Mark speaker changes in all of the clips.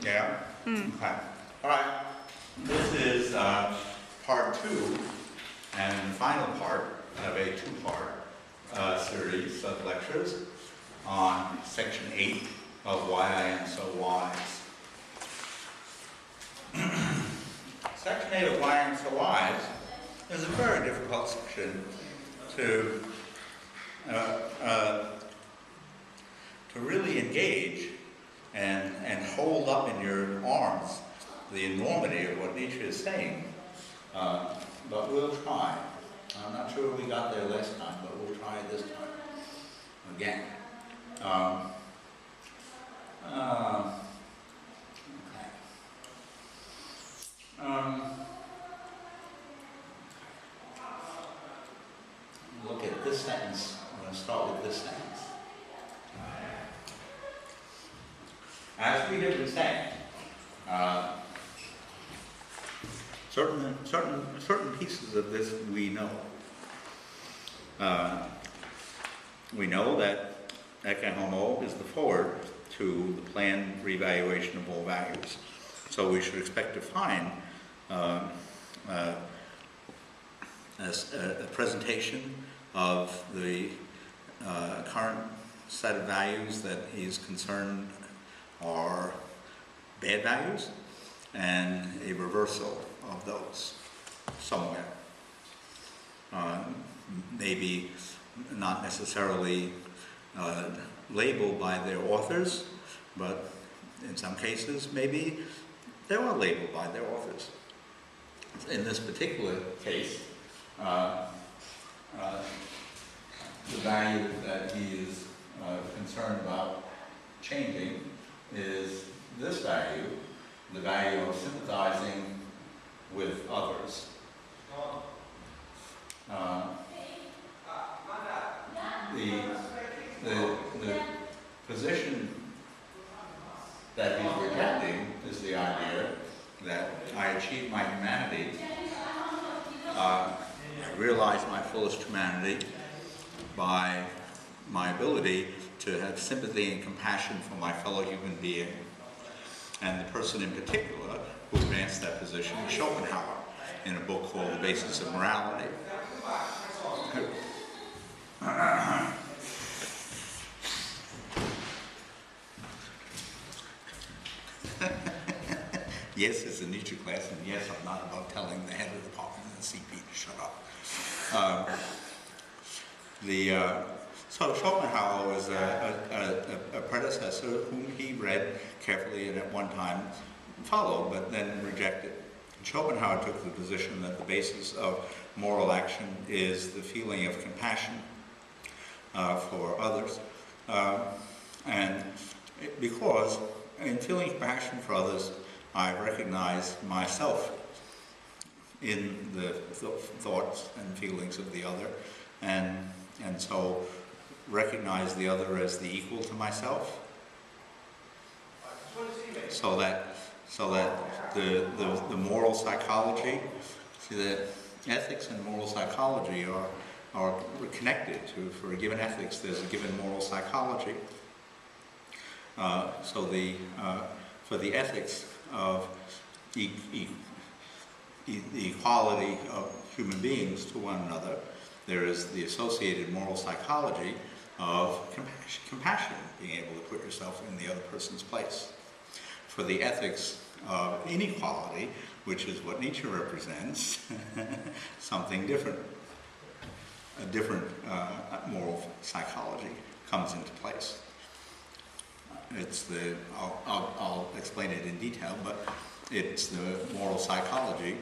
Speaker 1: Yeah? Okay. All right. This is part 2 and the final part of a 2-part series of lectures on section 8 of Why I Am So Wise. Section 8 of Why I Am So Wise is a very difficult section to really engage and hold up in your arms the enormity of what Nietzsche is saying. But we'll try. I'm not sure we got there last time, but we'll try this time again. Look at this sentence. I'm going to start with this sentence. As we have been saying, certain pieces of this we know. We know that Ecce Homo is the forward to the planned revaluation of all values. So we should expect to find a presentation of the current set of values that he's concerned are bad values, and a reversal of those somewhere. Maybe not necessarily labeled by their authors, but in some cases maybe they are labeled by their authors. In this particular case, the value that he is concerned about changing is this value, the value of sympathizing with others. The position that he's rejecting is the idea that I achieve my humanity, I realize my fullest humanity by my ability to have sympathy and compassion for my fellow human being. And the person in particular who advanced that position was Schopenhauer in a book called The Basis of Morality. Yes, it's a Nietzsche class, and yes, I'm not about telling the head of the department and the CP to shut up. So Schopenhauer was a predecessor whom he read carefully and at one time followed, but then rejected. And Schopenhauer took the position that the basis of moral action is the feeling of compassion for others. Because in feeling compassion for others, I recognize myself in the thoughts and feelings of the other, and so recognize the other as the equal to myself, so that the moral psychology, see that ethics and moral psychology are connected to. For a given ethics, there's a given moral psychology. For the ethics of the equality of human beings to one another, there is the associated moral psychology of compassion, being able to put yourself in the other person's place. For the ethics of inequality, which is what Nietzsche represents, something different. A different moral psychology comes into place. It's I'll explain it in detail, but it's the moral psychology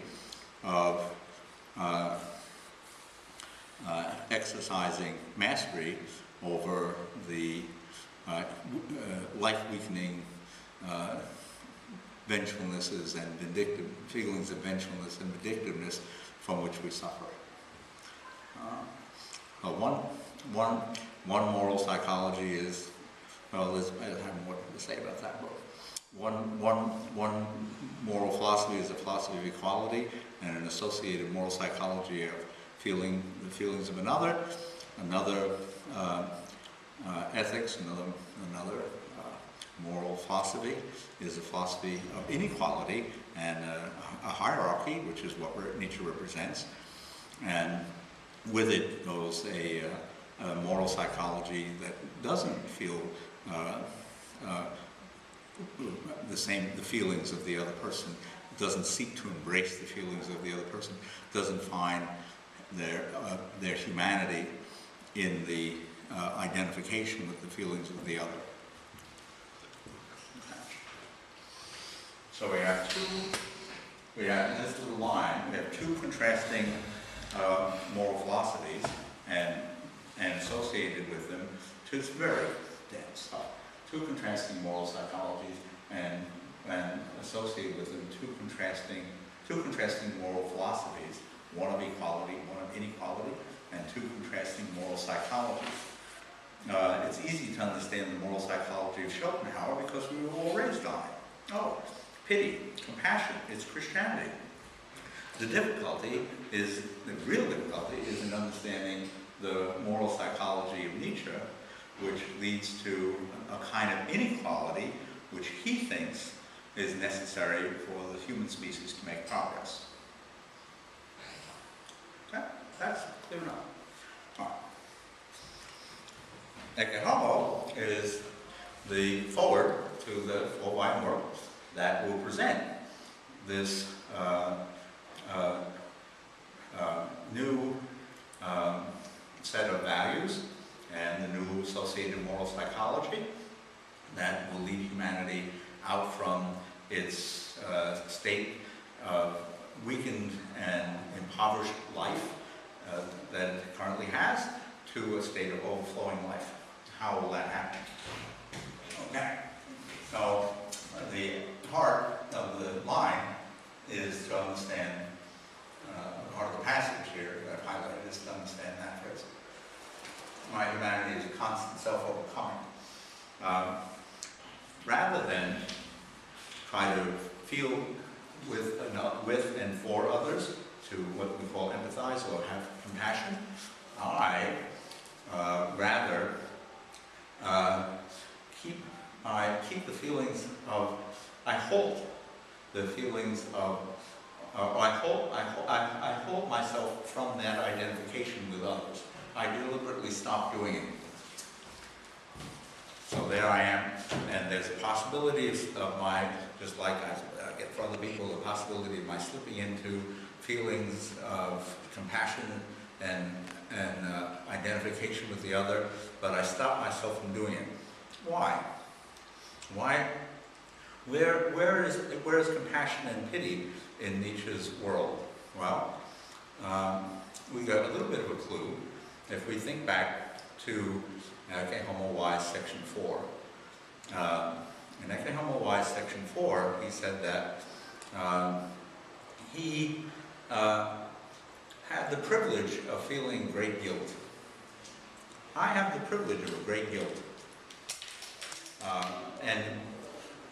Speaker 1: of exercising mastery over the life-weakening vengefulnesses and feelings of vengefulness and vindictiveness from which we suffer. One moral psychology is, well, I have more to say about that book. One moral philosophy is a philosophy of equality, and an associated moral psychology of the feelings of another. Another ethics, another Moral philosophy is a philosophy of inequality and a hierarchy, which is what Nietzsche represents. And with it goes a moral psychology that doesn't feel the feelings of the other person, doesn't seek to embrace the feelings of the other person, doesn't find their humanity in the identification with the feelings of the other. So we have in this little line, we have two contrasting moral philosophies, and associated with them, it's very dense stuff. Two contrasting moral psychologies, and associated with them two contrasting moral philosophies, one of equality, one of inequality, and two contrasting moral psychologies. It's easy to understand the moral psychology of Schopenhauer because we were all raised on it. Oh, pity, compassion, it's Christianity. The real difficulty is in understanding the moral psychology of Nietzsche, which leads to a kind of inequality which he thinks is necessary for the human species to make progress. Okay? That's clear enough. All right. Ecce Homo is the forward to the full wide world that will present this new set of values and the new associated moral psychology that will lead humanity out from its state of weakened and impoverished life that it currently has to a state of overflowing life. How will that happen? Okay. So the heart of the line is to understand, the heart of the passage here that I've highlighted is to understand that phrase. My humanity is a constant self-overcoming. Rather than try to feel with and for others, to what we call empathize or have compassion, I rather keep the feelings of, I hold the feelings of, I hold myself from that identification with others. I deliberately stop doing it. So there I am, and there's a possibility of my, just like I get for other people, the possibility of my slipping into feelings of compassion and identification with the other, but I stop myself from doing it. Why? Why? Where is compassion and pity in Nietzsche's world? Well, we got a little bit of a clue if we think back to Ecce Homo I, section 4. In Ecce Homo I, section 4, he said that he had the privilege of feeling great guilt. I have the privilege of great guilt. And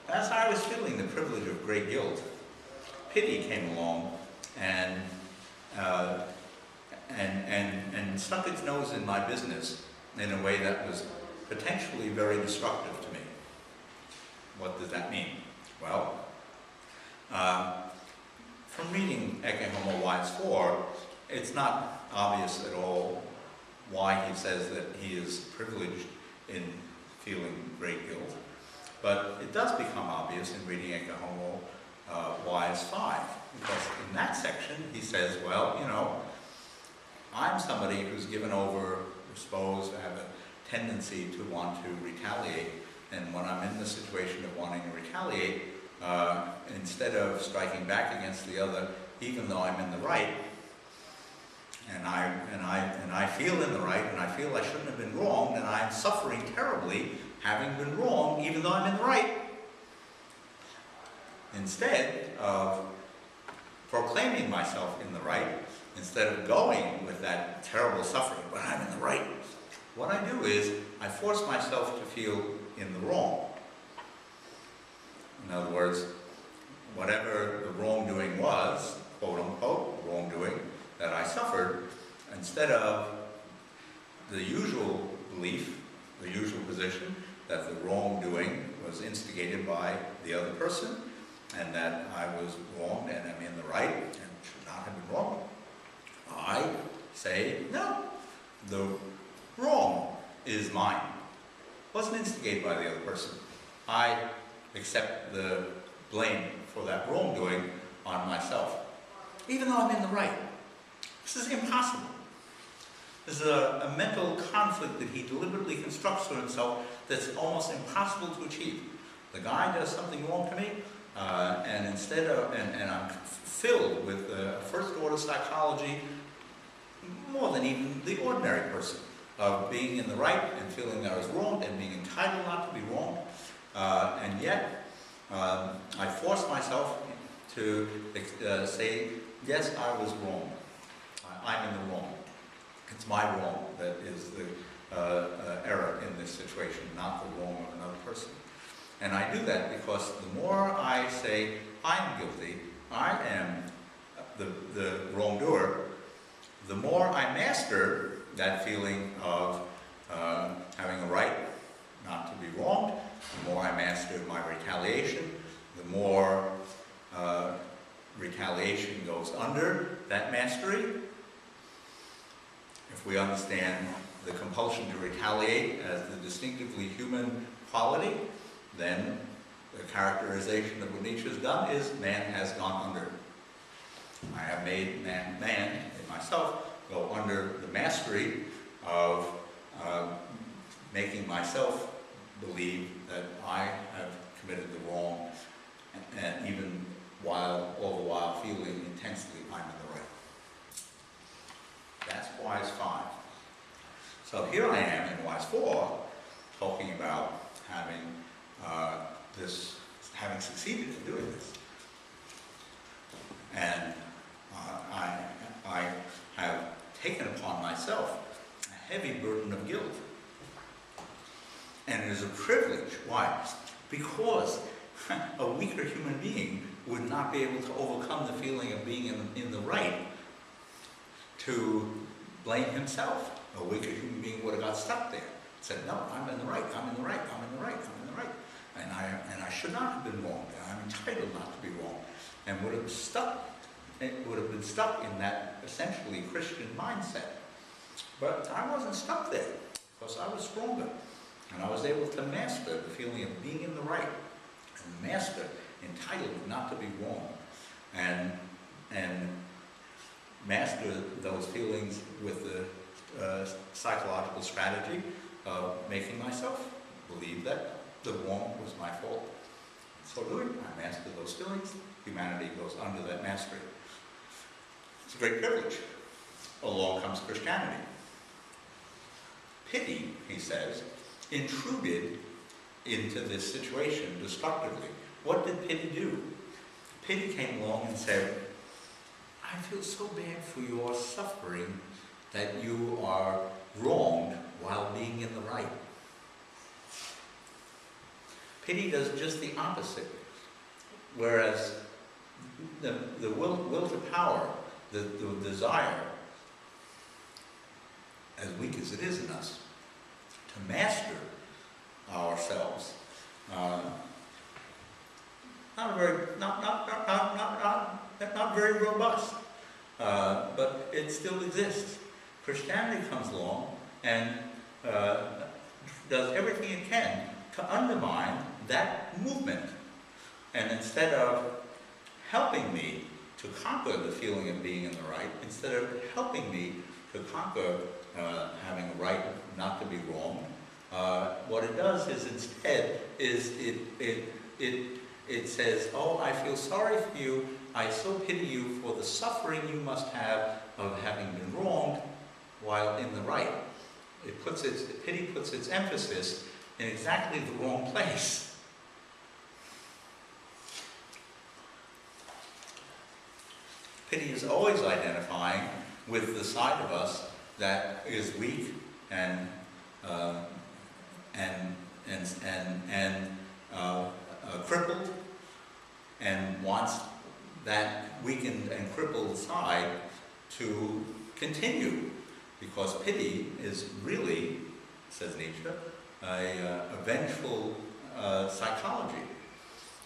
Speaker 1: as I was feeling the privilege of great guilt, pity came along and stuck its nose in my business in a way that was potentially very destructive to me. What does that mean? Well, from reading Ecce Homo I 4, it's not obvious at all why he says that he is privileged in feeling great guilt, but it does become obvious in reading Ecce Homo I 5, because in that section he says, well, you know, I'm somebody who's given over, supposed to have a tendency to want to retaliate, and when I'm in the situation of wanting to retaliate, instead of striking back against the other, even though I'm in the right, and I feel in the right, and I feel I shouldn't have been wrong, and I'm suffering terribly having been wrong, even though I'm in the right. Instead of proclaiming myself in the right, instead of going with that terrible suffering, but I'm in the right, what I do is I force myself to feel in the wrong. In other words, whatever the wrongdoing was, quote unquote, wrongdoing that I suffered, instead of the usual belief, the usual position that the wrongdoing was instigated by the other person, and that I was wronged and am in the right and should not have been wronged, I say, no, the wrong is mine. It wasn't instigated by the other person. I accept the blame for that wrongdoing on myself, even though I'm in the right. This is impossible. This is a mental conflict that he deliberately constructs for himself that's almost impossible to achieve. The guy does something wrong to me, and instead of, and I'm filled with first-order psychology, more than even the ordinary person, of being in the right and feeling that I was wronged and being entitled not to be wronged, and yet I force myself to say, yes, I was wrong. I'm in the wrong. It's my wrong that is the error in this situation, not the wrong of another person. And I do that because the more I say, I'm guilty, I am the wrongdoer, the more I master that feeling of having a right not to be wronged, the more I master my retaliation, the more retaliation goes under that mastery. If we understand the compulsion to retaliate as the distinctively human quality, then the characterization of what Nietzsche has done is man has gone under. I have made man in myself go under the mastery of making myself believe that I have committed the wrong, and even all the while feeling intensely I'm in the right. That's Wise 5. So here I am in Wise 4, talking about having having succeeded in doing this. And I have taken upon myself a heavy burden of guilt. And it is a privilege. Why? Because a weaker human being would not be able to overcome the feeling of being in the right to blame himself. A weaker human being would have got stuck there. Said, no, I'm in the right, I'm in the right, I'm in the right, I'm in the right. And I should not have been wrong, and I'm entitled not to be wrong. And would have been stuck in that essentially Christian mindset. But I wasn't stuck there, because I was stronger. And I was able to master the feeling of being in the right, and master entitled not to be wrong, and master those feelings with the psychological strategy of making myself believe that the wrong was my fault. So doing, I master those feelings. Humanity goes under that mastery. It's a great privilege. Along comes Christianity. Pity, he says, intruded into this situation destructively. What did pity do? Pity came along and said, I feel so bad for your suffering that you are wronged while being in the right. Pity does just the opposite. Whereas the will to power, the desire, as weak as it is in us, to master ourselves, not very robust, but it still exists. Christianity comes along and does everything it can to undermine that movement. And instead of helping me to conquer the feeling of being in the right, instead of helping me to conquer having a right not to be wrong, what it does is instead is it says, oh, I feel sorry for you, I so pity you for the suffering you must have of having been wronged while in the right. Pity puts its emphasis in exactly the wrong place. Pity is always identifying with the side of us that is weak and crippled, and wants that weakened and crippled side to continue, because pity is really, says Nietzsche, a vengeful psychology.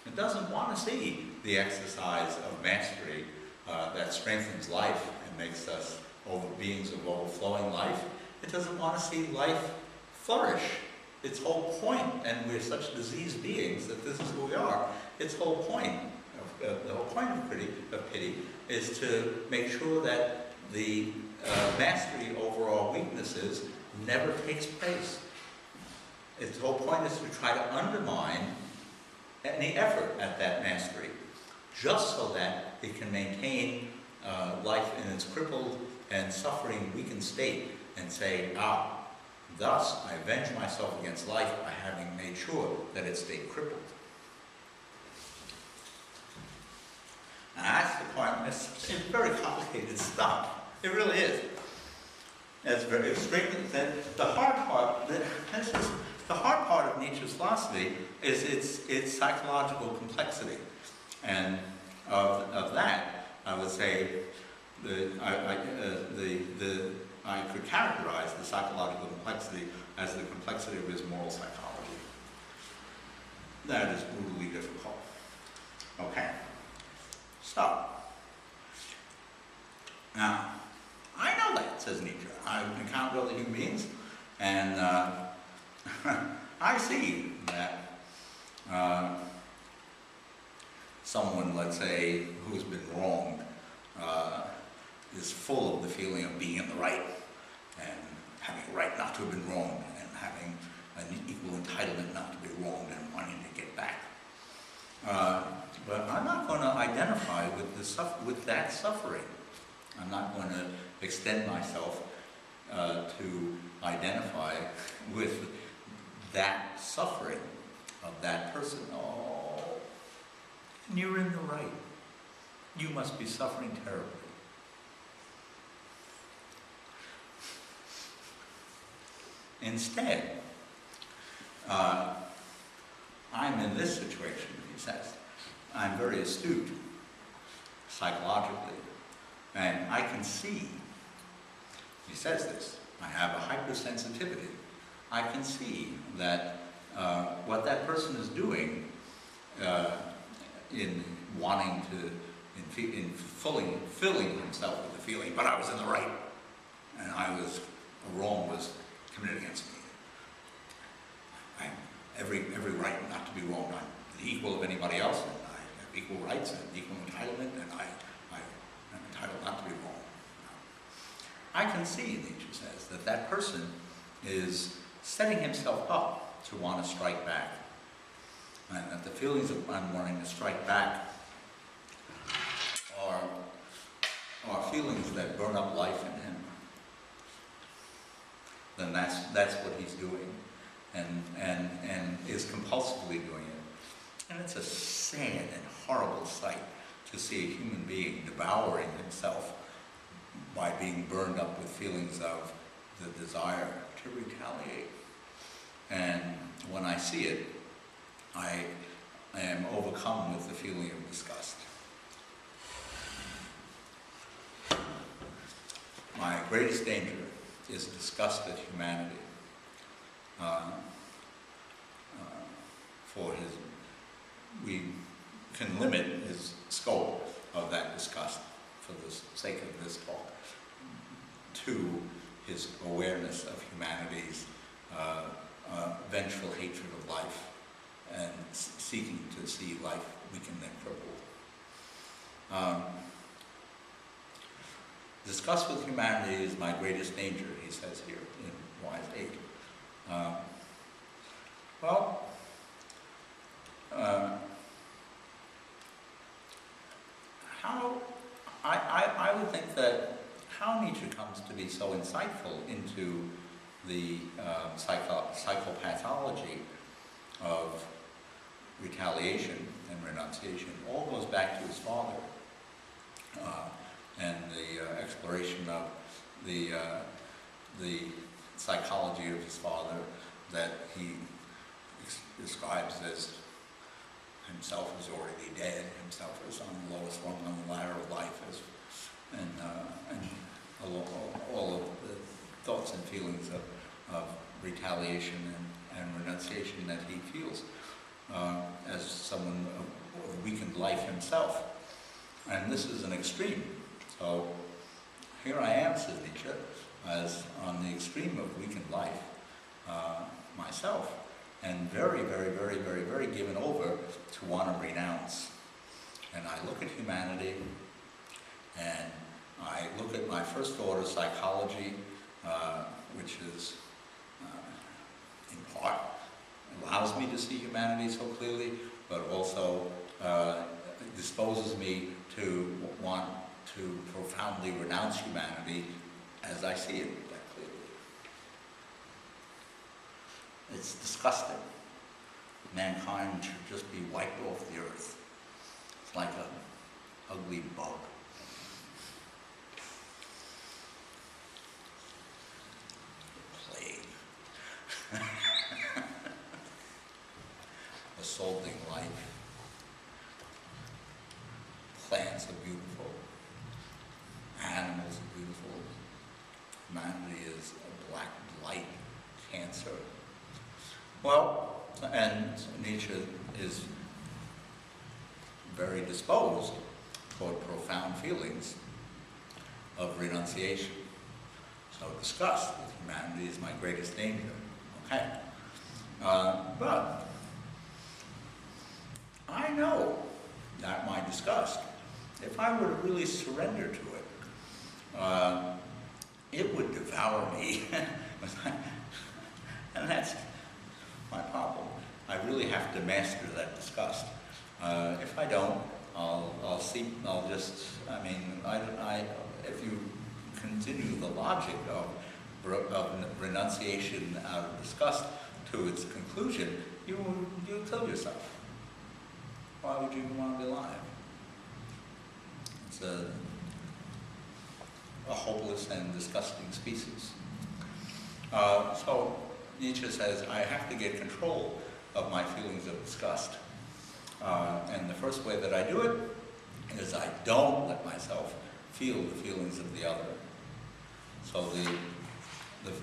Speaker 1: It doesn't want to see the exercise of mastery that strengthens life and makes us beings of overflowing life. It doesn't want to see life flourish. Its whole point, and we're such diseased beings that this is who we are, its whole point, the whole point of pity is to make sure that the mastery over our weaknesses never takes place. Its whole point is to try to undermine any effort at that mastery, just so that it can maintain life in its crippled and suffering, weakened state, and say, thus I avenge myself against life by having made sure that it stayed crippled. Now that's the point. It's very complicated stuff. It really is. It's very extremely. The hard part. The hard part of Nietzsche's philosophy is its psychological complexity, and of that I would say I could characterize the psychological complexity as the complexity of his moral psychology. That is brutally difficult. Okay. So, now, I know that, says Nietzsche. I've encountered other human beings, and I see that someone, let's say, who's been wronged, is full of the feeling of being in the right, and having a right not to have been wronged, and having an equal entitlement not to be wronged, and wanting to get back. But I'm not going to identify with that suffering. I'm not going to extend myself to identify with that suffering of that person. Oh, and you're in the right. You must be suffering terribly. Instead, I'm in this situation, he says. I'm very astute psychologically, and I can see, he says this, I have a hypersensitivity. I can see that what that person is doing in wanting to, in filling himself with the feeling, but I was in the right, and a wrong was committed against me. I have every right not to be wronged. I'm the equal of anybody else, and I have equal rights and equal entitlement, and I'm entitled not to be wronged. I can see, Nietzsche says, that person is setting himself up to want to strike back, and that the feelings of wanting to strike back are feelings that burn up life in him. Then that's what he's doing, and is compulsively doing it. And it's a sad and horrible sight to see a human being devouring himself by being burned up with feelings of the desire to retaliate. And when I see it, I am overcome with the feeling of disgust. My greatest danger is disgust at humanity we can limit his scope of that disgust for the sake of this talk to his awareness of humanity's vengeful hatred of life and seeking to see life weakened and crippled. Disgust with humanity is my greatest danger, he says here in Wise 8. I would think that how Nietzsche comes to be so insightful into the psychopathology of retaliation and renunciation all goes back to his father and the exploration of the psychology of his father that he describes as himself as already dead, himself as on the lowest rung on the ladder of life, and all of the thoughts and feelings of retaliation and renunciation that he feels as someone of weakened life himself. And this is an extreme. So here I am, says Nietzsche, as on the extreme of weakened life myself, and very, very, very, very, very given over to want to renounce. And I look at humanity, and I look at my first order psychology, which is, in part, allows me to see humanity so clearly, but also disposes me to want to profoundly renounce humanity as I see it that clearly. It's disgusting. Mankind should just be wiped off the earth. It's like an ugly bug. Plague. Assaulting life. Plants are beautiful. Animals are beautiful. Humanity is a black blight, cancer. Well, and Nietzsche is very disposed toward profound feelings of renunciation. So disgust with humanity is my greatest danger. Okay. But I know that my disgust, if I were to really surrender to it, it would devour me. And that's my problem. I really have to master that disgust. If I don't, if you continue the logic of renunciation out of disgust to its conclusion, you'll kill yourself. Why would you even want to be alive? It's a hopeless and disgusting species. So Nietzsche says, I have to get control of my feelings of disgust. And the first way that I do it is I don't let myself feel the feelings of the other. So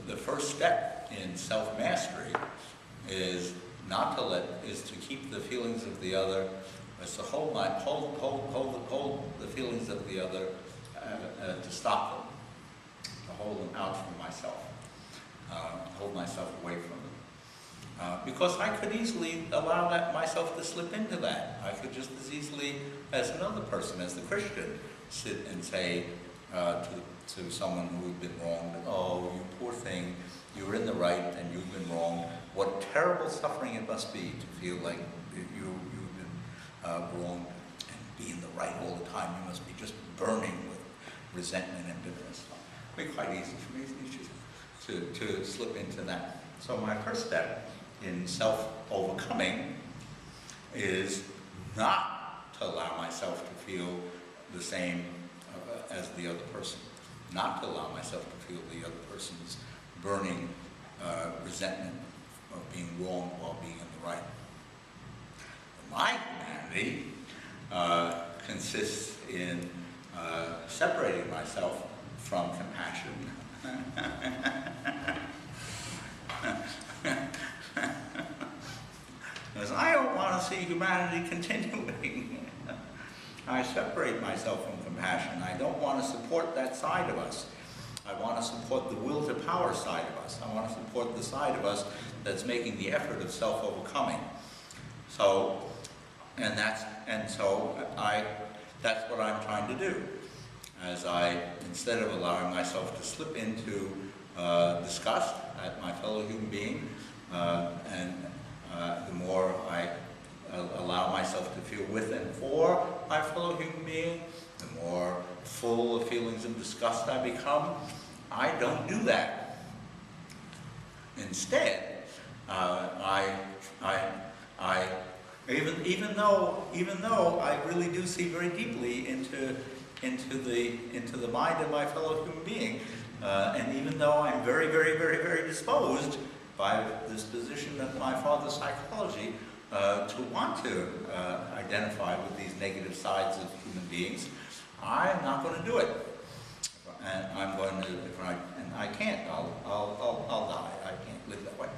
Speaker 1: the first step in self-mastery is to keep the feelings of the other, is to hold the feelings of the other, to stop them, to hold them out from myself, hold myself away from them. Because I could easily allow myself to slip into that. I could just as easily, as another person, as the Christian, sit and say to someone who's been wronged, oh, you poor thing, you were in the right and you've been wrong. What terrible suffering it must be to feel like you've been wronged and be in the right all the time. You must be just burning with resentment and bitterness. It'd be quite easy for me to slip into that. So my first step in self-overcoming is not to allow myself to feel the same as the other person. Not to allow myself to feel the other person's burning resentment of being wrong while being in the right. My humanity consists in separating myself from compassion. Because I don't want to see humanity continuing. I separate myself from compassion. I don't want to support that side of us. I want to support the will to power side of us. I want to support the side of us that's making the effort of self-overcoming. So, that's what I'm trying to do. As instead of allowing myself to slip into disgust at my fellow human being, the more I allow myself to feel with and for my fellow human being, the more full of feelings of disgust I become. I don't do that. Instead, even though I really do see very deeply into the mind of my fellow human being, and even though I'm very, very, very, very disposed by this position of my father's psychology to want to identify with these negative sides of human beings, I'm not going to do it. And I'm going to, and I can't. I'll die. I can't live that way.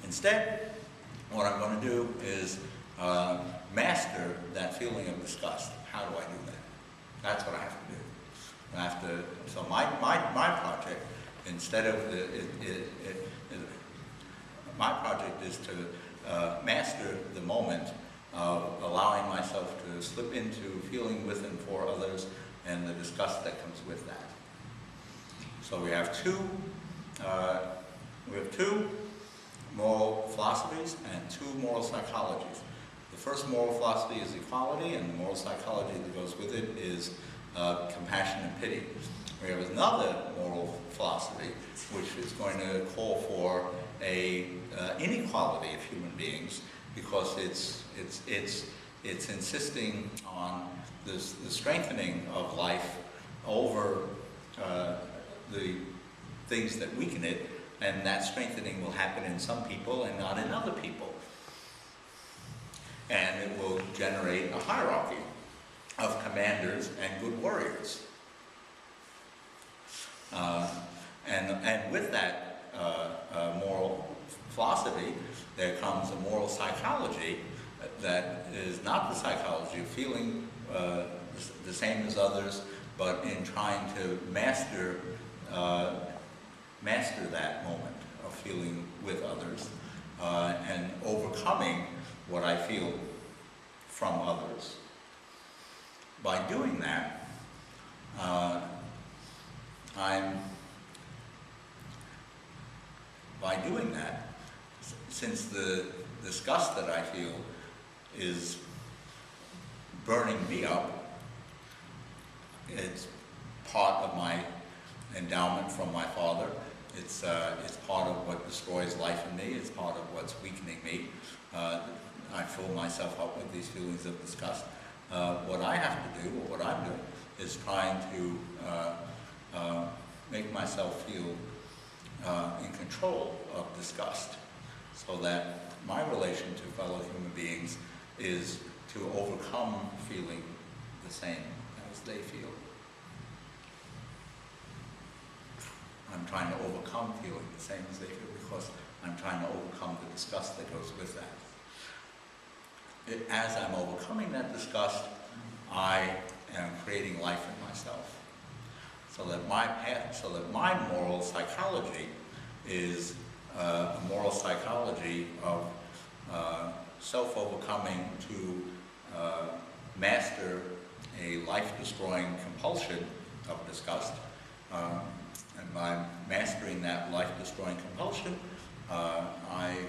Speaker 1: Instead, what I'm going to do is master that feeling of disgust. How do I do that? That's what I have to do. I have to. So my project, instead of my project is to master the moment of allowing myself to slip into feeling with and for others and the disgust that comes with that. So we have two moral philosophies and two moral psychologies. The first moral philosophy is equality, and the moral psychology that goes with it is compassion and pity. We have another moral philosophy which is going to call for a inequality of human beings, because it's insisting on the strengthening of life over the things that weaken it, and that strengthening will happen in some people and not in other people. And it will generate a hierarchy of commanders and good warriors. And with that moral philosophy, there comes a moral psychology that is not the psychology of feeling the same as others, but in trying to master that moment of feeling with others and overcoming what I feel from others. By doing that, since the disgust that I feel is burning me up, it's part of my endowment from my father. It's part of what destroys life in me. It's part of what's weakening me. I fill myself up with these feelings of disgust. What I have to do, or what I'm doing, is trying to make myself feel in control of disgust, so that my relation to fellow human beings is to overcome feeling the same as they feel. I'm trying to overcome feeling the same as they feel because I'm trying to overcome the disgust that goes with that. As I'm overcoming that disgust, I am creating life in myself. So that my moral psychology is a moral psychology of self-overcoming to master a life-destroying compulsion of disgust. And by mastering that life-destroying compulsion, I'm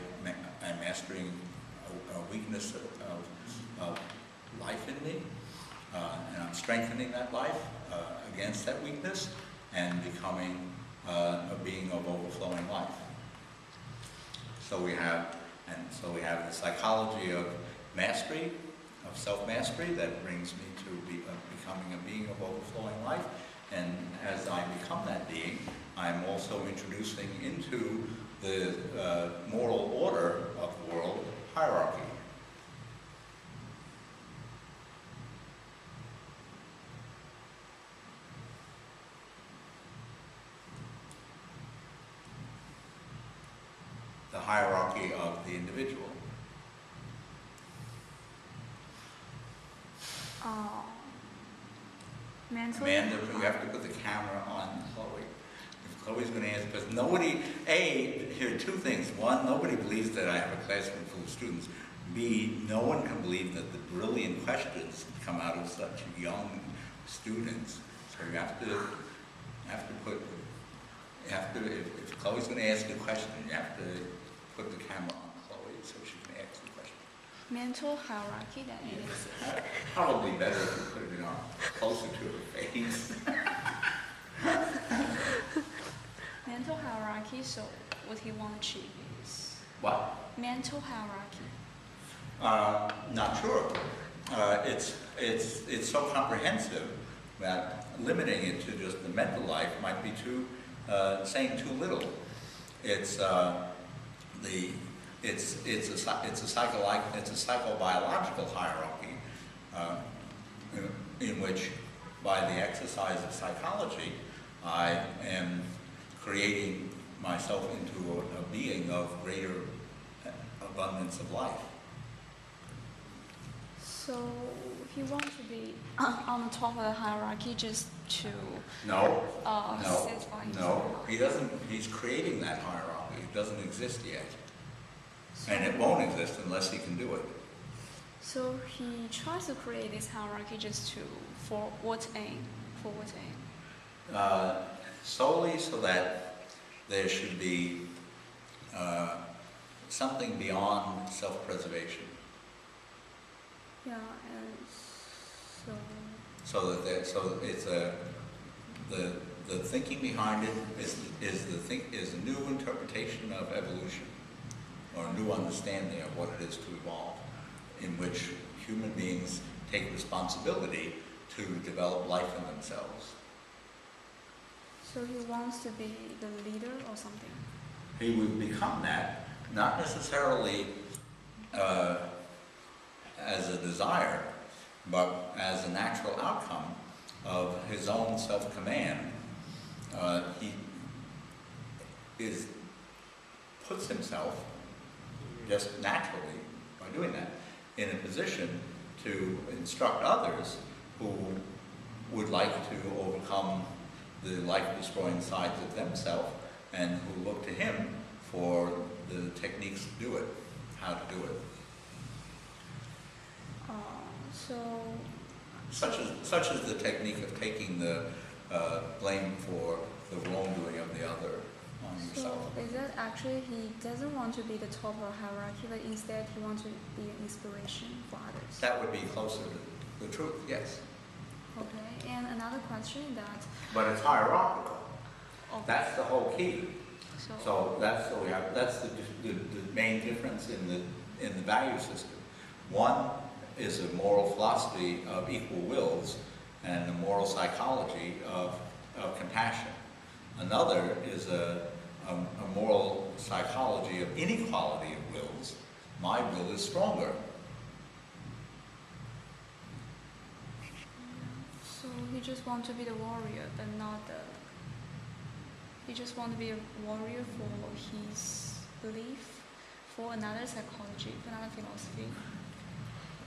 Speaker 1: mastering a weakness of life in me, and I'm strengthening that life against that weakness and becoming a being of overflowing life. So we have the psychology of mastery, of self-mastery, that brings me to becoming a being of overflowing life. And as I become that being, I'm also introducing into the moral order of the world hierarchy. The hierarchy of the individual. Amanda, you have to put the camera on Chloe. If Chloe's going to answer, because nobody, here are two things. One, nobody believes that I have a classroom full of students. B, no one can believe that the brilliant questions come out of such young students. So you have to if Chloe's going to ask a question, you have to put the camera on Chloe so she can ask the question.
Speaker 2: Mental hierarchy, that is.
Speaker 1: Probably better if you put it on closer to her face.
Speaker 2: Mental hierarchy, so what he wants to achieve is?
Speaker 1: What?
Speaker 2: Mental hierarchy.
Speaker 1: Not sure. It's so comprehensive that limiting it to just the mental life might be saying too little. It's a psychobiological hierarchy in which, by the exercise of psychology, I am creating myself into a being of greater abundance of life.
Speaker 2: So he wants to be on the top of the hierarchy just to satisfy himself.
Speaker 1: No, he doesn't. He's creating that hierarchy. It doesn't exist yet, and it won't exist unless he can do it.
Speaker 2: So he tries to create this hierarchy just for what aim? For what aim?
Speaker 1: Solely so that there should be something beyond self-preservation.
Speaker 2: Yeah, and
Speaker 1: So it's the thinking behind it is a new interpretation of evolution, or a new understanding of what it is to evolve, in which human beings take responsibility to develop life in themselves.
Speaker 2: So he wants to be the leader or something?
Speaker 1: He would become that, not necessarily as a desire, but as a natural outcome of his own self-command. He puts himself, just naturally, by doing that, in a position to instruct others who would like to overcome the life-destroying sides of themselves, and who look to him for the techniques to do it, how to do it. Such as the technique of taking the blame for the wrongdoing of the other on yourself.
Speaker 2: So is that actually he doesn't want to be the top of the hierarchy, but instead he wants to be an inspiration for others?
Speaker 1: That would be closer to the truth, yes.
Speaker 2: Okay, and another question that...
Speaker 1: But it's hierarchical.
Speaker 2: Okay.
Speaker 1: That's the whole key. So that's the main difference in the value system. One is a moral philosophy of equal wills and a moral psychology of compassion. Another is a moral psychology of inequality of wills. My will is stronger.
Speaker 2: So he just wants to be the warrior, but not the... He just wants to be a warrior for his belief, for another psychology, for another philosophy.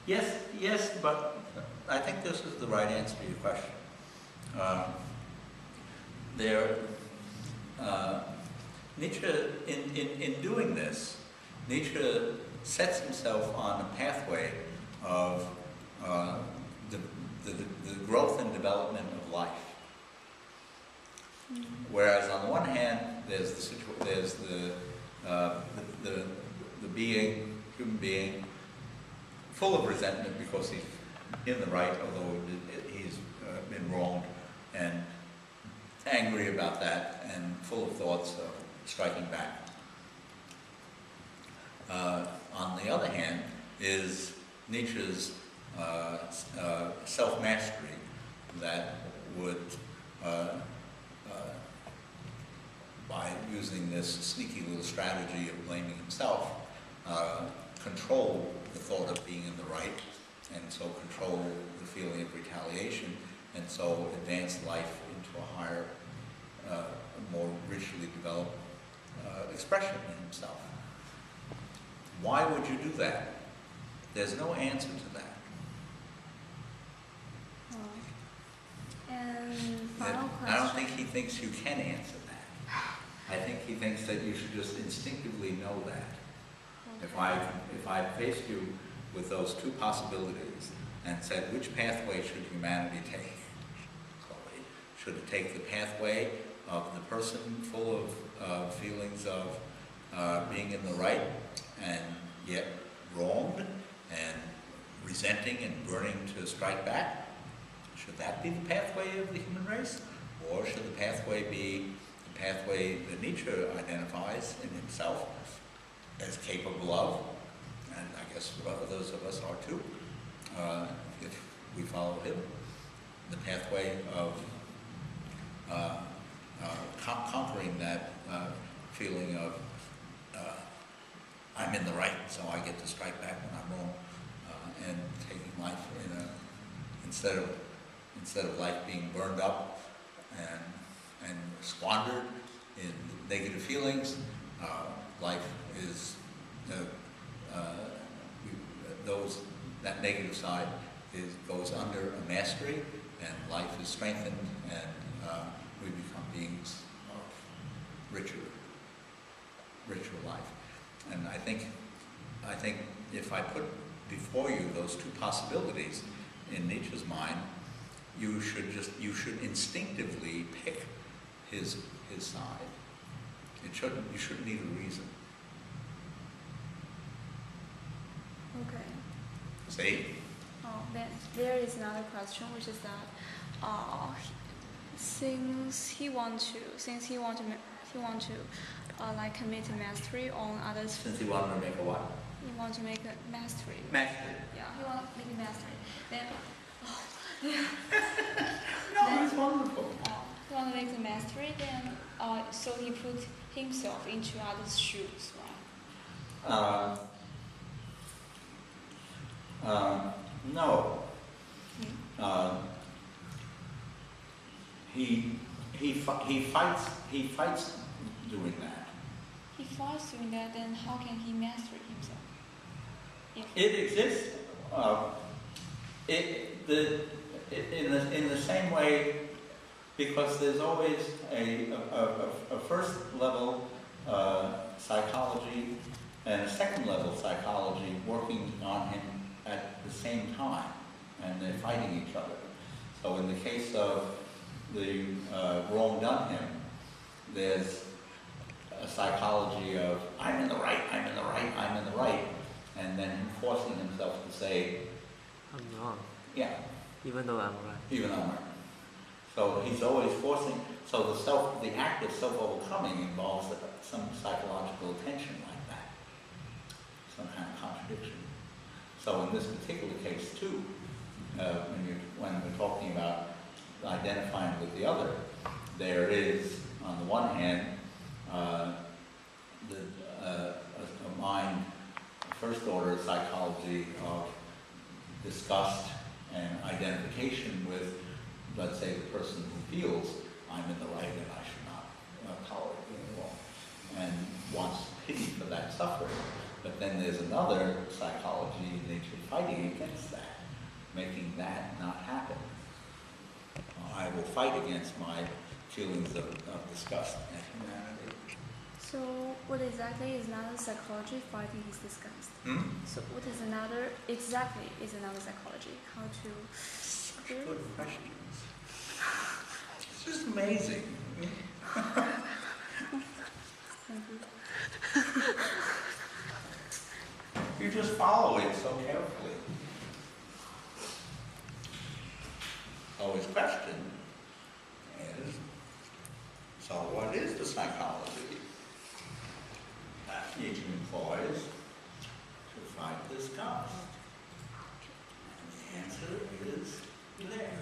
Speaker 1: Yes, but I think this is the right answer to your question. Nietzsche, in doing this, Nietzsche sets himself on a pathway of the growth and development of life. Whereas on the one hand, there's the human being, full of resentment because he's in the right, although he's been wronged, and angry about that, and full of thoughts of striking back. On the other hand, is Nietzsche's self-mastery that would, by using this sneaky little strategy of blaming himself, control the thought of being in the right, and so control the feeling of retaliation, and so advance life into a higher, more richly developed expression in himself. Why would you do that? There's no answer to that.
Speaker 2: And final question.
Speaker 1: I don't think he thinks you can answer that. I think he thinks that you should just instinctively know that.
Speaker 2: Okay.
Speaker 1: If I faced you with those two possibilities and said, which pathway should humanity take? Should it take the pathway of the person full of feelings of being in the right and yet wronged and resenting and burning to strike back? Should that be the pathway of the human race? Or should the pathway be the pathway that Nietzsche identifies in himself as capable of, and I guess others of us are too, if we follow him, the pathway of conquering that feeling of I'm in the right, so I get to strike back when I'm wrong, and taking life instead of life being burned up and squandered in negative feelings. Life is that negative side goes under a mastery, and life is strengthened, and we become beings of richer life. And I think if I put before you those two possibilities in Nietzsche's mind, you should instinctively pick his side. You shouldn't need a reason.
Speaker 2: Okay.
Speaker 1: See?
Speaker 2: Then there is another question, which is that since he want to like commit mastery on others.
Speaker 1: Since he wanted to make a what?
Speaker 2: He want to make a mastery.
Speaker 1: Mastery.
Speaker 2: Yeah, he want to make a mastery. Then.
Speaker 1: No, it's wonderful.
Speaker 2: He want to make the mastery. Then so he put himself into others' shoes, right?
Speaker 1: No. He fights doing that.
Speaker 2: He fights doing that. Then how can he master himself?
Speaker 1: It exists. In the same way, because there's always a first level psychology and a second level psychology working on him at the same time, and they're fighting each other. So in the case of the wrong done him, there's a psychology of I'm in the right, I'm in the right, I'm in the right, and then him forcing himself to say
Speaker 3: I'm wrong.
Speaker 1: Yeah.
Speaker 3: Even though I'm right.
Speaker 1: Even though I'm right. So he's always forcing. So the act of self-overcoming involves some psychological tension like that, some kind of contradiction. So in this particular case too, when we're talking about identifying with the other, there is on the one hand a mind, first order psychology of disgust and identification with, let's say, the person who feels I'm in the right and I should not tolerate being wrong, and wants pity for that suffering. But then there's another psychology, nature fighting against that, making that not happen. I will fight against my feelings of disgust and humanity.
Speaker 2: So what exactly is another psychology fighting his disgust? So what is another psychology? How to...
Speaker 1: Good questions. It's just amazing.
Speaker 2: Thank you.
Speaker 1: You just follow it so carefully. So his question is, so what is the psychology that Nietzsche employs to fight disgust? And the answer is there.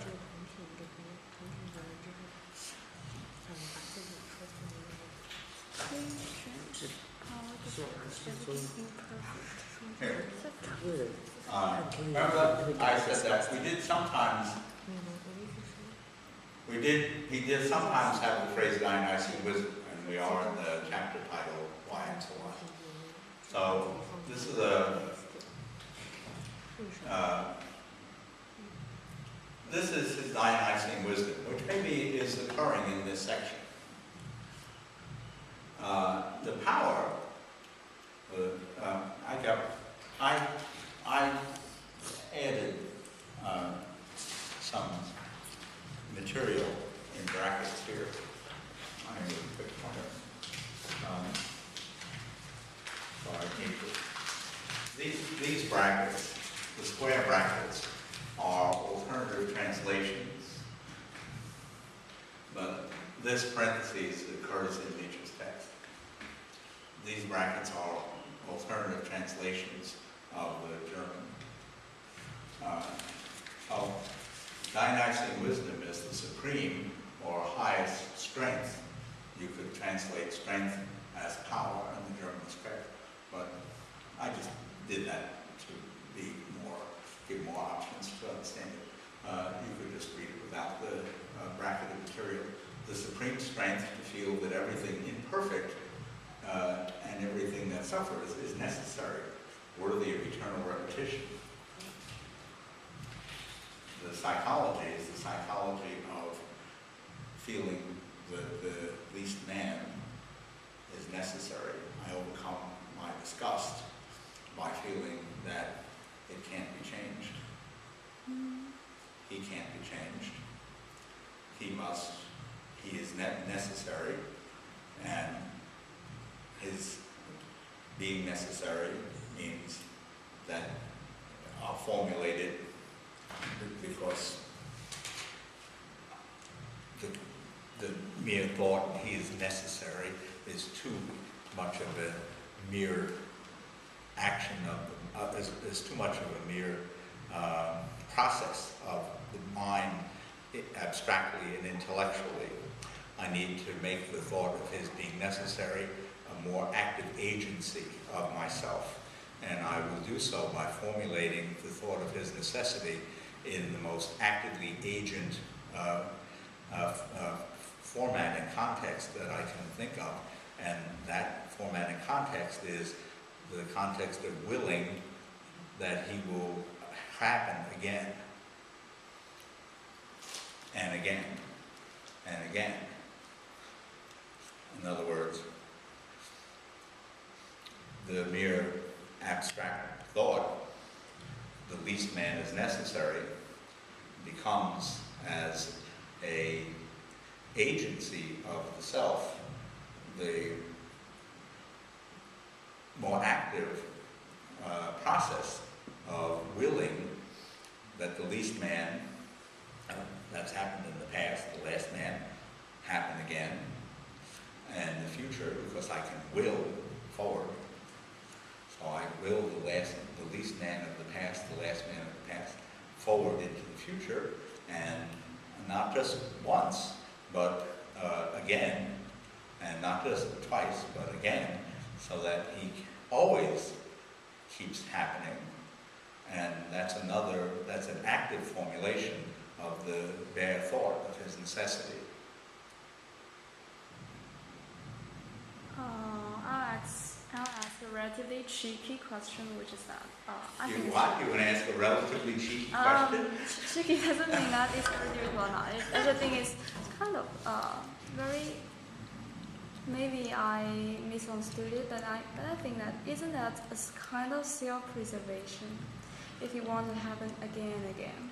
Speaker 1: Here. Remember I said that he did sometimes have the phrase Dionysian wisdom, and we are in the chapter titled Why and So On. So this is this is his Dionysian wisdom, which maybe is occurring in this section. The power, I added some material in brackets here. I need a quick pointer. So I need these brackets, the square brackets, are alternative translations, but this parenthesis occurs in Nietzsche's text. These brackets are alternative translations of the German. Dionysian wisdom is the supreme or highest strength. You could translate strength as power in the German script, but I just did that to give more options to understand it. You could just read it without the bracketed material. the supreme strength to feel that everything imperfect and everything that suffers is necessary, worthy of eternal repetition. The psychology is the psychology of feeling that the least man is necessary. I overcome my disgust by feeling that it can't be changed. He can't be changed. He is necessary, and his being necessary means that I'll formulate it because the mere thought he is necessary is too much of a mere action of, is too much of a mere process of the mind abstractly and intellectually. I need to make the thought of his being necessary a more active agency of myself. And I will do so by formulating the thought of his necessity in the most actively agent format and context that I can think of. And that format and context is the context of willing that he will happen again, and again, and again. In other words, the mere abstract thought, the least man is necessary, becomes as a agency of the self, the more active process of willing that the least man, that's happened in the past, the last man, happen again, and in the future, because I can will forward. So I will the least man of the past, the last man of the past, forward into the future, and not just once, but again, and not just twice, but again, so that he always keeps happening. And that's an active formulation of the bare thought of his necessity.
Speaker 2: I'll ask a relatively cheeky question, which is that I
Speaker 1: You
Speaker 2: think
Speaker 1: what? You want to ask a relatively cheeky question?
Speaker 2: cheeky doesn't mean that it's very difficult or not. Everything is kind of very. Maybe I misunderstood it, but I think that isn't that a kind of self-preservation if you want to happen again and again.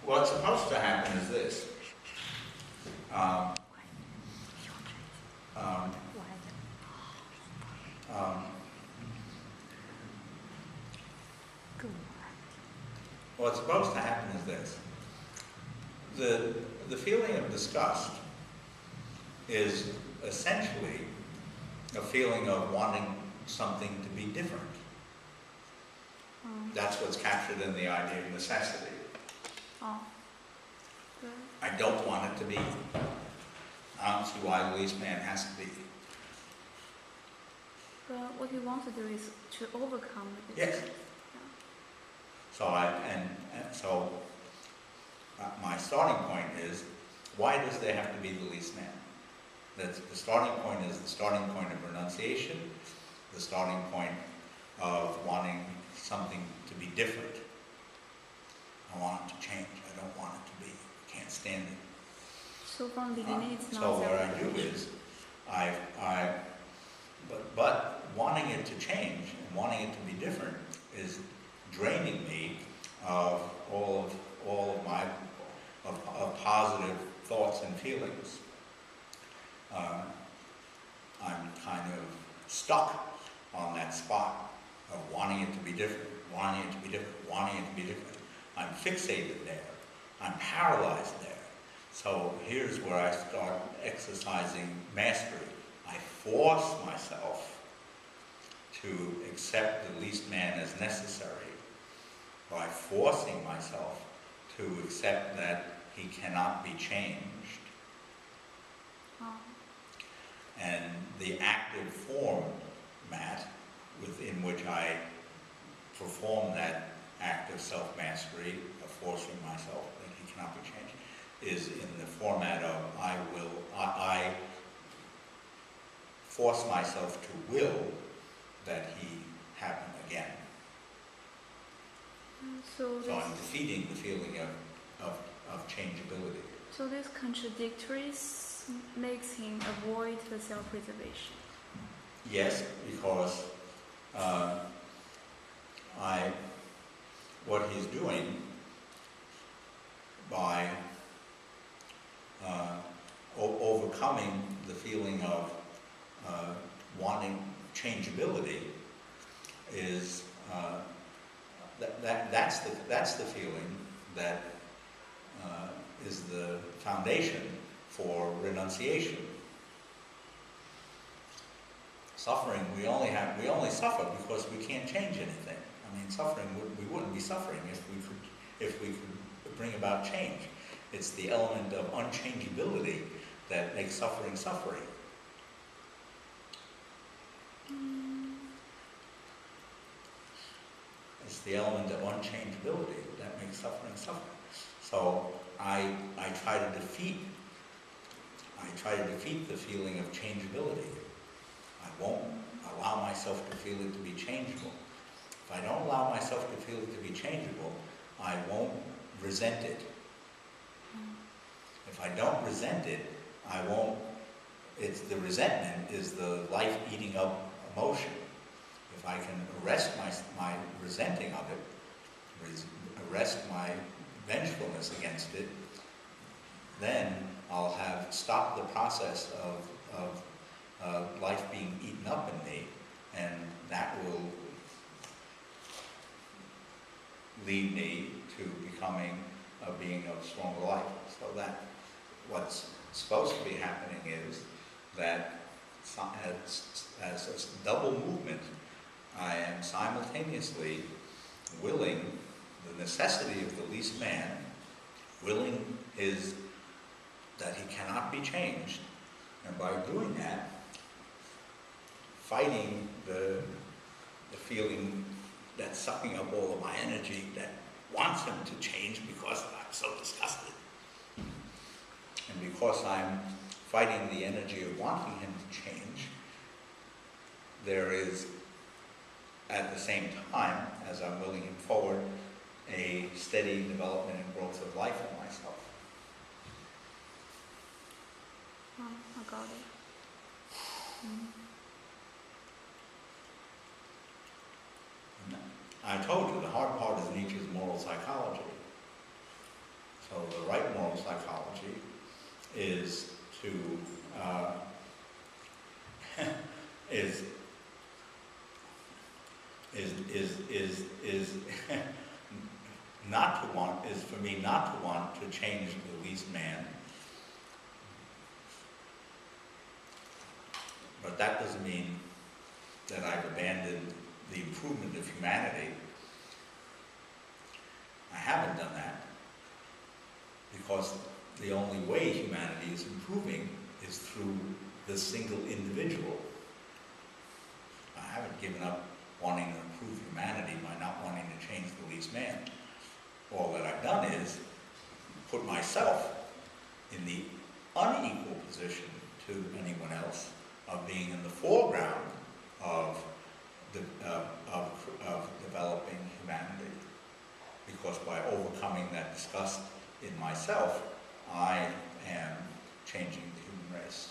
Speaker 1: What's supposed to happen is this. What's supposed to happen is this. The feeling of disgust is essentially a feeling of wanting something to be different. That's what's captured in the idea of necessity.
Speaker 2: Good.
Speaker 1: I don't want it to be. I don't see why the least man has to be.
Speaker 2: But what you want to do is to overcome it.
Speaker 1: Yes. So my starting point is, why does there have to be the least man? The starting point is the starting point of renunciation, the starting point of wanting something to be different. I want it to change. I don't want it to be. I can't stand it.
Speaker 2: So from the beginning, it's not.
Speaker 1: So what I do is, but wanting it to change and wanting it to be different is draining me of all of my positive thoughts and feelings. I'm kind of stuck on that spot of wanting it to be different, wanting it to be different, wanting it to be different. I'm fixated there. I'm paralyzed there. So here's where I start exercising mastery. I force myself to accept the least man as necessary by forcing myself to accept that he cannot be changed. And the active format within which I perform that act of self-mastery, of forcing myself that he cannot be changed, is in the format of I force myself to will that he happen again.
Speaker 2: So
Speaker 1: I'm defeating the feeling of changeability.
Speaker 2: So this contradictory makes him avoid the self-preservation.
Speaker 1: Yes, because what he's doing by overcoming the feeling of wanting changeability is that's the feeling that is the foundation for renunciation. Suffering, we only suffer because we can't change anything. I mean, suffering, we wouldn't be suffering if we could bring about change. It's the element of unchangeability that makes suffering suffering. It's the element of unchangeability that makes suffering suffering. So I try to defeat the feeling of changeability. I won't allow myself to feel it to be changeable. If I don't allow myself to feel it to be changeable, I won't resent it. If I don't resent it, the resentment is the life eating up emotion. If I can arrest my resenting of it, arrest my vengefulness against it, then I'll have stopped the process of life being eaten up in me, and that will lead me to becoming a being of stronger life. So that what's supposed to be happening is that as a double movement, I am simultaneously willing the necessity of the least man, willing is that he cannot be changed, and by doing that, fighting the feeling that's sucking up all of my energy that wants him to change because I'm so disgusted. And because I'm fighting the energy of wanting him to change, there is, at the same time, as I'm willing him forward, a steady development and growth of life in myself.
Speaker 2: Oh, I got it.
Speaker 1: I told you the hard part is Nietzsche's moral psychology. So the right moral psychology is to is for me not to want to change the least man. But that doesn't mean that I've abandoned the improvement of humanity. I haven't done that because the only way humanity is improving is through the single individual. I haven't given up wanting to improve humanity by not wanting to change the least man. All that I've done is put myself in the unequal position to anyone else of being in the foreground of developing humanity. Because by overcoming that disgust in myself, I am changing the human race.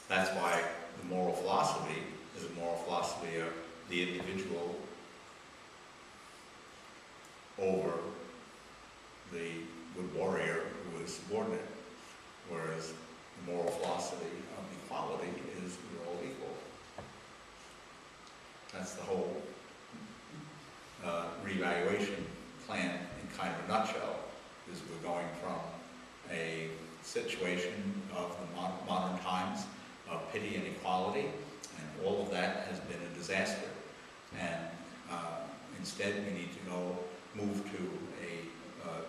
Speaker 1: That's why the moral philosophy is a moral philosophy of the individual over the good warrior who is subordinate, whereas the moral philosophy of equality is we're all equal. That's the whole revaluation plan in kind of a nutshell, is we're going from a situation of the modern times of pity and equality, and all of that has been a disaster. And instead we need to move to a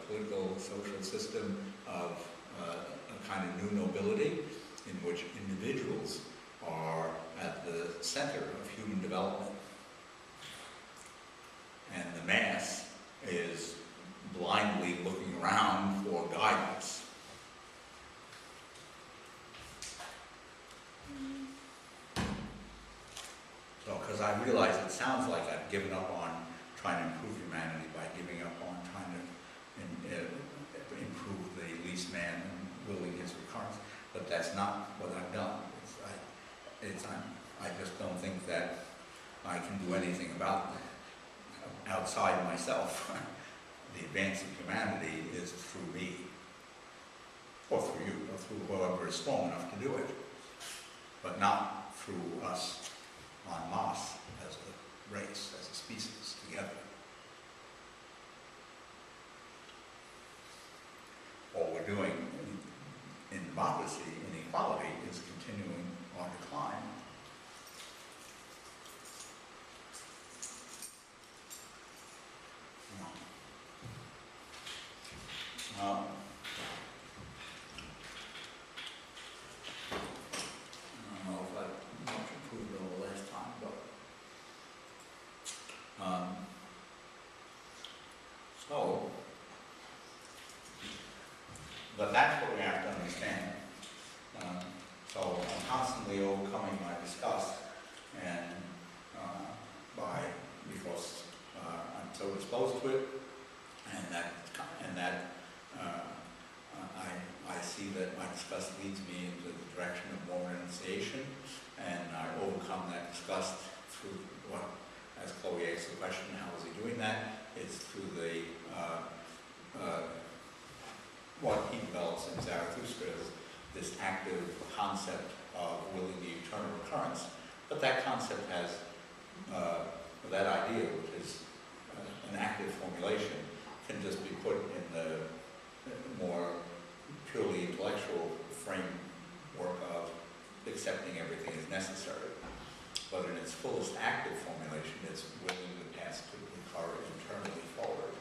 Speaker 1: political, social system of a kind of new nobility in which individuals are at the center of human development. And the mass is blindly looking around for guidance. So, because I realize it sounds like I've given up on trying to improve humanity by giving up on trying to improve the least man and willing his recurrence, but that's not what I've done. I just don't think that I can do anything about outside myself. The advance of humanity is through me, or through you, or through whoever is strong enough to do it, but not through us en masse as a race, as a species together. What we're doing in democracy, in equality, is continuing our decline. I don't know if I much improved over the last time, but that's what we have to understand. So I'm constantly overcoming my disgust, and because I'm so exposed to it, and that I see that my disgust leads me into the direction of more renunciation, and I overcome that disgust through what, as Chloe asked the question, how is he doing that? It's through the what he develops in Zarathustra, this active concept of willing the eternal recurrence. But that concept has, that idea, which is an active formulation, can just be put in the more purely intellectual framework of accepting everything as necessary. But in its fullest active formulation, it's willing the task to recur internally forward.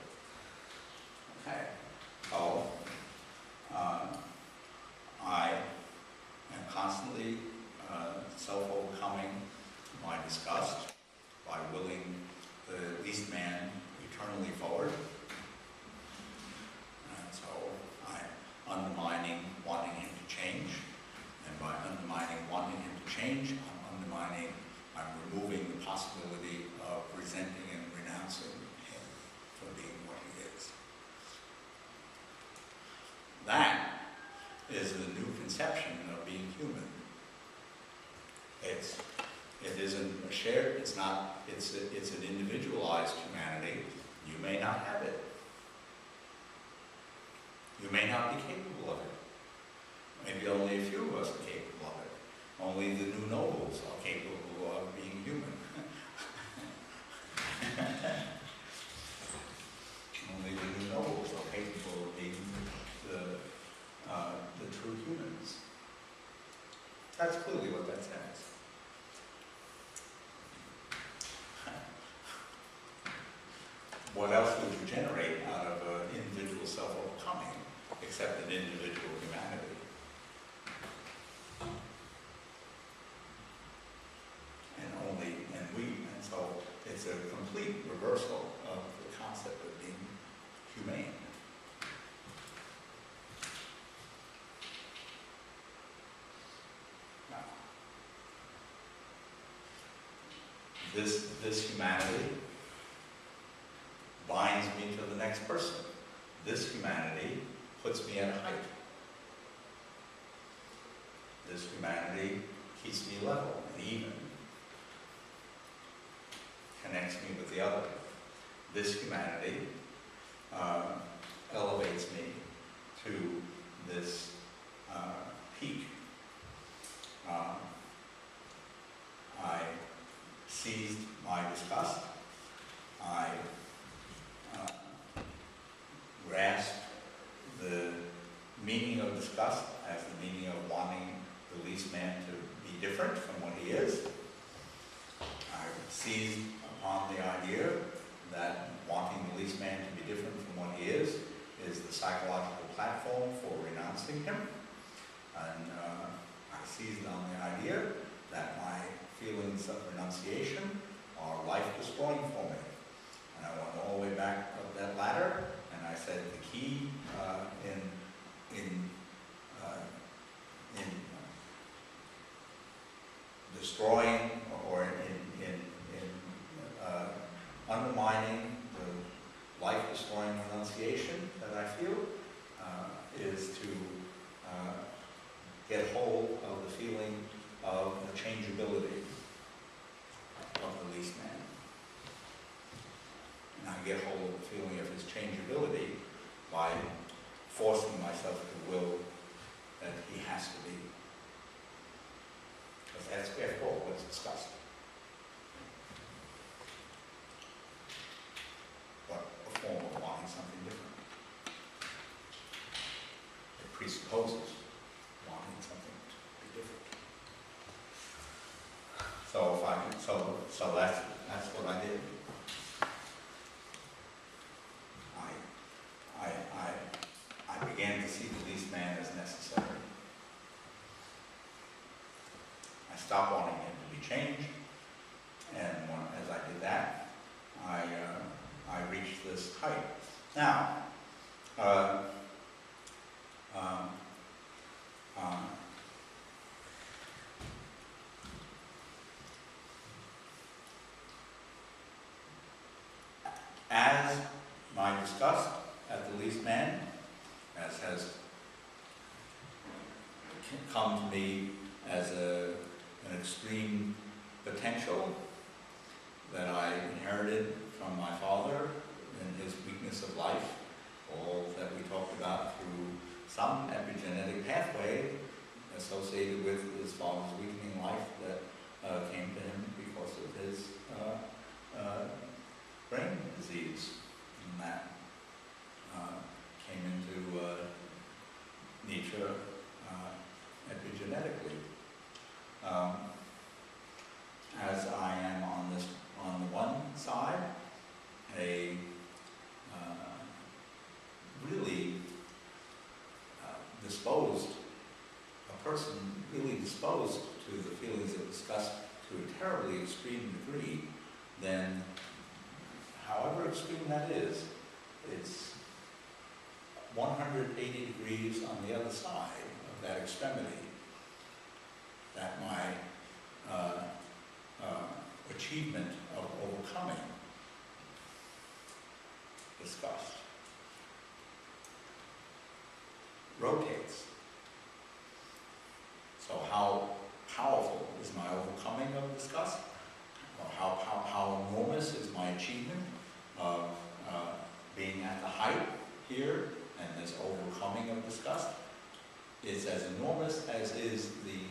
Speaker 1: Okay, so I am constantly self-overcoming my disgust by willing the least man eternally forward. And so I'm undermining wanting him to change. And by undermining wanting him to change, I'm removing the possibility of resenting and renouncing him for being what he is. That is the new conception of being human. It isn't a shared, it's an individualized humanity. You may not have it. You may not be capable of it. Maybe only a few of us are capable of it. Only the new nobles are capable of being human. Only the new nobles are capable of being the true humans. That's clearly what that says. What else would you generate out of an individual self-overcoming except an individual humanity? And so it's a complete reversal of the concept of being humane. Now, this humanity binds me to the next person. This humanity puts me at a height. This humanity keeps me level and even. Connects me with the other. This humanity elevates me to this peak. I seized my disgust. I grasped the meaning of disgust as the meaning of wanting the least man to be different from what he is. I seized upon the idea that wanting the least man to be different from what he is the psychological platform for renouncing him. And I seized on the idea that my feelings of renunciation are life-destroying for me. And I went all the way back up that ladder, and I said the key in destroying or in undermining the life-destroying renunciation that I feel is to get hold of the feeling of the changeability of the least man. And I get hold of the feeling of his changeability by forcing myself to will that he has to be. Because that's, after all, what's discussed. But a form of wanting something different. It presupposes wanting something to be different. So if I so that's what I did. I began to see the least man as necessary. I stopped wanting him to be changed, and as I did that, I reached this height. Now, as my disgust at the least man, as has come to me as an extreme potential that I inherited from my father in his weakness of life, all that we talked about through some epigenetic pathway associated with his father's weakening life that came to him because of his brain disease, and that came into Nietzsche epigenetically. As I am on the one side, a really a person really disposed to the feelings of disgust to a terribly extreme degree, then however extreme that is, it's 180 degrees on the other side of that extremity that my achievement of overcoming disgust rotates. So how powerful is my overcoming of disgust? Or how enormous is my achievement of being at the height here and this overcoming of disgust? Is as enormous as is the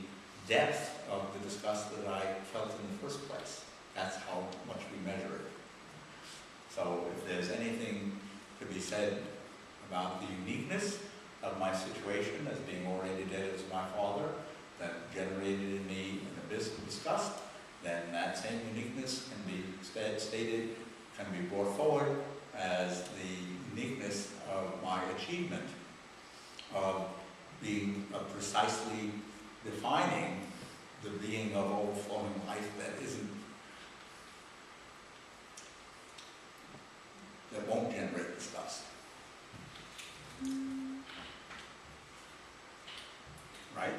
Speaker 1: depth of the disgust that I felt in the first place. That's how much we measure it. So if there's anything to be said about the uniqueness of my situation as being already dead as my father, that generated in me an abyss of disgust, then that same uniqueness can be stated, can be brought forward as the uniqueness of my achievement of being precisely defining the being of overflowing life that won't generate disgust. Right?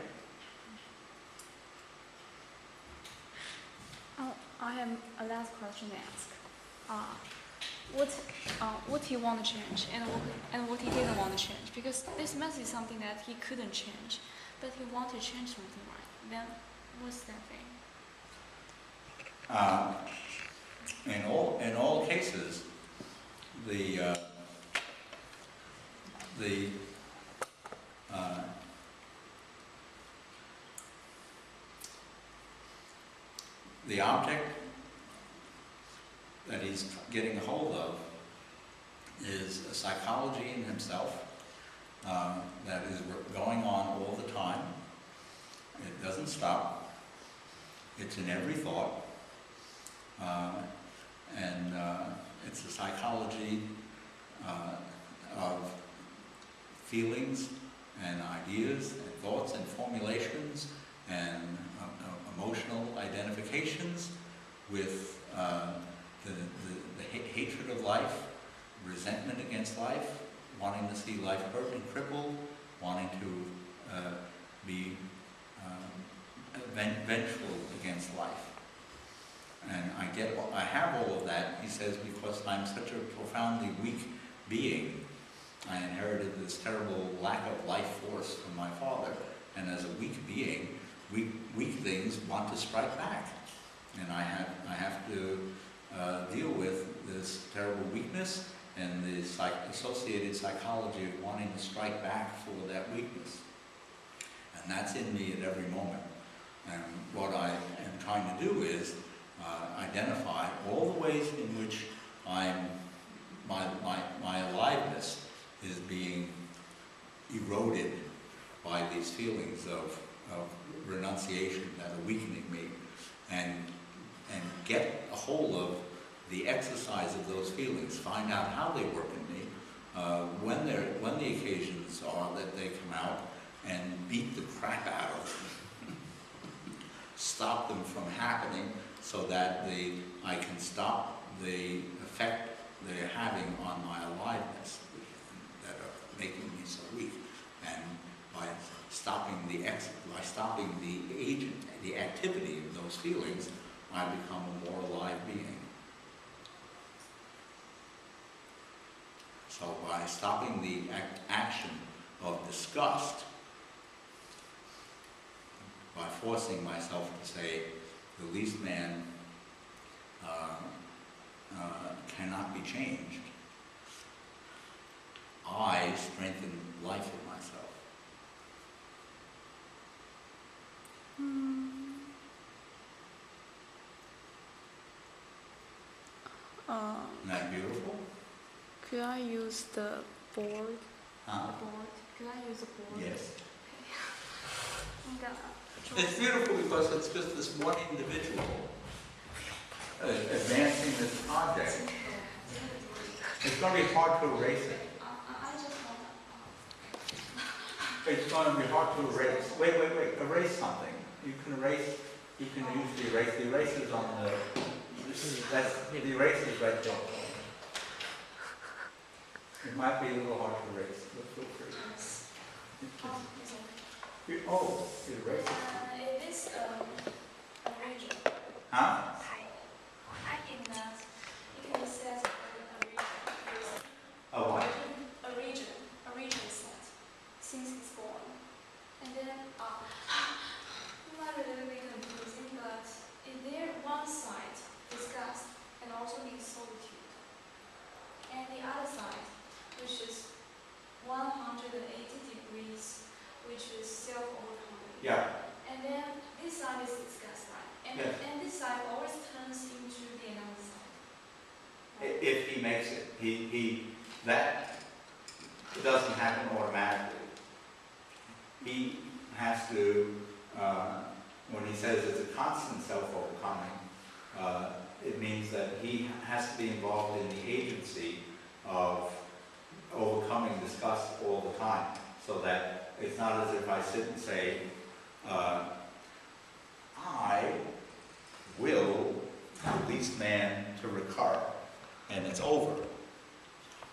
Speaker 2: I have a last question to ask. What he want to change and what he didn't want to change, because this mess is something that he couldn't change, but he wanted to change something, right? Then what's that thing?
Speaker 1: In all cases, the object that he's getting a hold of is a psychology in himself that is going on all the time. It doesn't stop. It's in every thought. And it's a psychology of feelings and ideas and thoughts and formulations and emotional identifications with the hatred of life, resentment against life, wanting to see life hurt and crippled, wanting to be vengeful against life. And I have all of that, he says, because I'm such a profoundly weak being. I inherited this terrible lack of life force from my father, and as a weak being, weak things want to strike back. And I have to deal with this terrible weakness and the associated psychology of wanting to strike back for that weakness. And that's in me at every moment. And what I am trying to do is identify all the ways in which my aliveness is being eroded by these feelings of renunciation that are weakening me, and get a hold of the exercise of those feelings, find out how they work in me, when the occasions are that they come out, and beat the crap out of them. Stop them from happening so that I can stop the effect they're having on my aliveness that are making me so weak. And by stopping the agent, the activity of those feelings, I become a more alive being. So by stopping the action of disgust, by forcing myself to say, the least man cannot be changed, I strengthen life in myself. Isn't that beautiful?
Speaker 2: Could I use the board?
Speaker 1: Huh?
Speaker 2: The board? Could I use the board?
Speaker 1: Yes.
Speaker 2: Okay.
Speaker 1: It's beautiful because it's just this one individual advancing this project. It's going to be hard to erase it. It's going to be hard to erase. Wait. Erase something. You can use the erase. The eraser's on the eraser's right there. It might be a little hard to erase, but feel free. Oh, it erases.
Speaker 2: It is a region.
Speaker 1: Huh?
Speaker 2: I can set a region.
Speaker 1: A what?
Speaker 2: A region set since it's born. And then it might be a little bit confusing, but in there one side disgust and also means solitude. And the other side, which is 180 degrees, which is self-overcoming.
Speaker 1: Yeah.
Speaker 2: And then this side is disgust, right? And,
Speaker 1: Yes.
Speaker 2: and this side always turns into the another side. Right?
Speaker 1: If he makes it, that doesn't happen automatically. He has to, when he says it's a constant self-overcoming, it means that he has to be involved in the agency of overcoming disgust all the time, so that it's not as if I sit and say, I will the least man to recur, and it's over.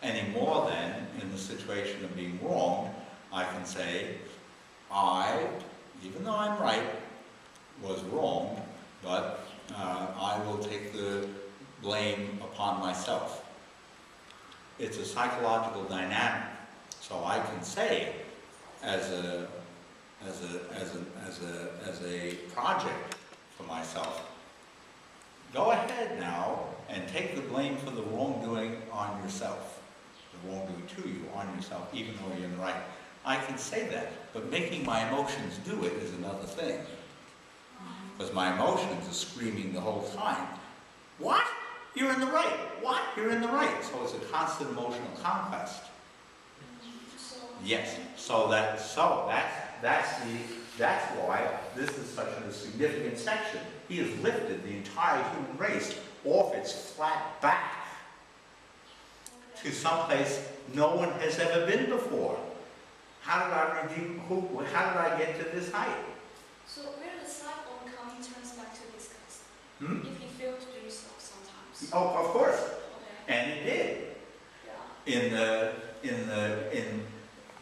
Speaker 1: Any more than in the situation of being wronged, I can say, I, even though I'm right, was wrong, but I will take the blame upon myself. It's a psychological dynamic, so I can say, as a project for myself, go ahead now and take the blame for the wrongdoing on yourself, the wrongdoing to you on yourself, even though you're in the right. I can say that, but making my emotions do it is another thing. Because my emotions are screaming the whole time, what? You're in the right. What? You're in the right. So it's a constant emotional conquest. Yes. So that's why this is such a significant section. He has lifted the entire human race off its flat back to someplace no one has ever been before. How did I get to this height?
Speaker 2: So where the side on coming turns back to disgust?
Speaker 1: Hmm?
Speaker 2: If he failed to do so sometimes.
Speaker 1: Oh, of course,
Speaker 2: Okay.
Speaker 1: and it did.
Speaker 2: Yeah.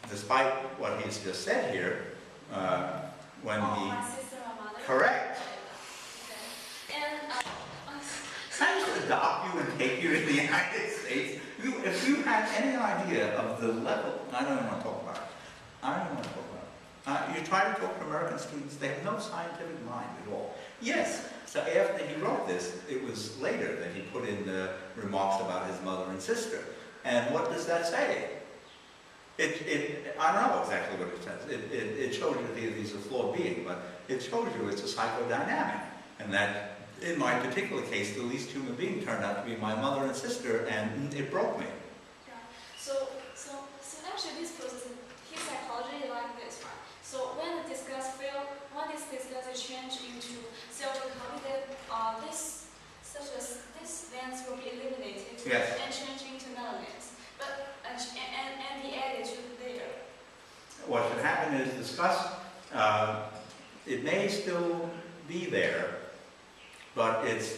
Speaker 1: Despite what he's just said here, when
Speaker 2: Oh,
Speaker 1: he
Speaker 2: my sister or mother?
Speaker 1: correct.
Speaker 2: Okay. And
Speaker 1: I just adopt you and take you to the United States. If you had any idea of the level, I don't even want to talk about it. I don't even want to talk about it. You try to talk to American students, they have no scientific mind at all. Yes, so after he wrote this, it was later that he put in the remarks about his mother and sister. And what does that say? I don't know exactly what it says. It shows you that he's a flawed being, but it shows you it's a psychodynamic. And that, in my particular case, the least human being turned out to be my mother and sister, and it broke me.
Speaker 2: yeah. So actually this process, his psychology is like this, right? So when the disgust fail, when this disgust is changed into self-recovery, then this lens will be eliminated
Speaker 1: Yes.
Speaker 2: and changed into another lens. But and be added to there.
Speaker 1: What should happen is disgust, it may still be there, but it's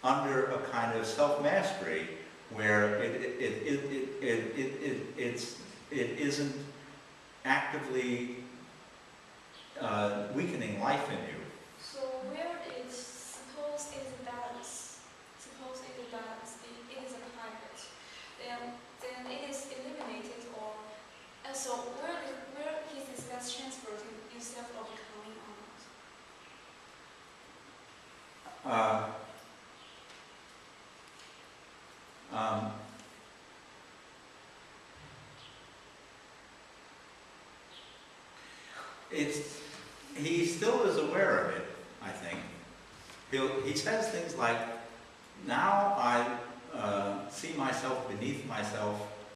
Speaker 1: under a kind of self-mastery where it isn't actively weakening life in you.
Speaker 2: So where it's suppose it is a balance, suppose it is a balance, it is a private, then it is eliminated, or and so where his disgust transferred instead of becoming or not.
Speaker 1: He still is aware of it, I think. He says things like, now I see myself beneath myself,